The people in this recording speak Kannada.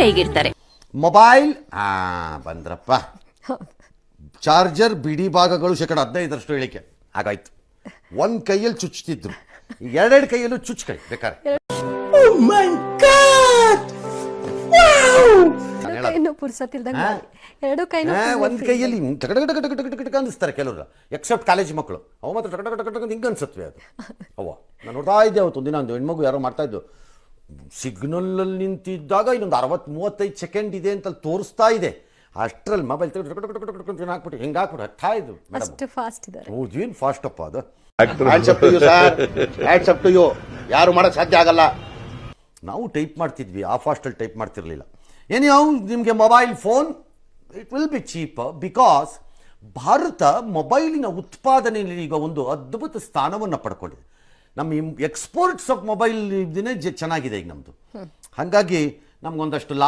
ಹೇಗಿರ್ತಾರೆ. ಮೊಬೈಲ್ ಬಂದ್ರಪ್ಪ. ಚಾರ್ಜರ್ ಬಿಡಿ ಭಾಗಗಳು 15% ಇಳಿಕೆ ಆಗಾಯ್ತು. ಒಂದ್ ಕೈಯಲ್ಲಿ ಚುಚ್ತಿದ್ರು, ಈಗ ಎರಡೆರಡು ಕೈಯಲ್ಲೂ ಚುಚ್ಕೊಳ್ಳಿ ಬೇಕಾದ್ರೆ. ಒಂದ್ ಕೈಯಲ್ಲಿ ಟಕ ಅನಿಸ್ತಾರೆ ಕೆಲವರು, ಎಕ್ಸೆಪ್ಟ್ ಕಾಲೇಜ್ ಮಕ್ಕಳು. ಅವ ಮಾತ್ರ ಟಕ ಹಿಂಗ ಅನ್ಸತ್ವೆ ಅದು. ಅವ್ವ ನಾನು ನೋಡ್ತಾ ಇದ್ದೆ ಅವತ್ತು ಒಂದಿನ, ಒಂದು ಹೆಣ್ಮಗು ಯಾರೋ ಮಾಡ್ತಾ ಇದ್ದು, ಸಿಗ್ನಲ್ ಅಲ್ಲಿ ನಿಂತಿದ್ದಾಗ ಇನ್ನೊಂದು 60-35 ಸೆಕೆಂಡ್ ಇದೆ ಅಂತ ತೋರಿಸ್ತಾ ಇದೆ. ಅಷ್ಟ್ರಲ್ಲಿ ಮೊಬೈಲ್ ಹಾಕ್ಬಿಟ್ಟು ಹಿಂಗೆ ಹಾಕ್ಬಿಟ್ಟು ಹತ್ತಾ ಇದ್ದು. ಮೇಡಮ್ ಫಾಸ್ಟ್ ಅಪ್ಪ ಅದು. ಯಾರು ಮಾಡಕ್ ಸಾಧ್ಯ ಆಗಲ್ಲ. ನಾವು ಟೈಪ್ ಮಾಡ್ತಿದ್ವಿ, ಆ ಫಾಸ್ಟಲ್ಲಿ ಟೈಪ್ ಮಾಡ್ತಿರ್ಲಿಲ್ಲ. ಏನ್ಯಾವ ನಿಮಗೆ mobile phone it will be cheap because Bharat ಮೊಬೈಲಿನ ಉತ್ಪಾದನೆಯಲ್ಲಿ ಈಗ ಒಂದು ಅದ್ಭುತ ಸ್ಥಾನವನ್ನು ಪಡ್ಕೊಂಡಿದೆ. ನಮ್ಮ ಎಕ್ಸ್ಪೋರ್ಟ್ಸ್ ಆಫ್ ಮೊಬೈಲ್ ಇದನ್ನೇ ಚೆನ್ನಾಗಿದೆ ಈಗ ನಮ್ಮದು. ಹಾಗಾಗಿ ನಮಗೊಂದಷ್ಟು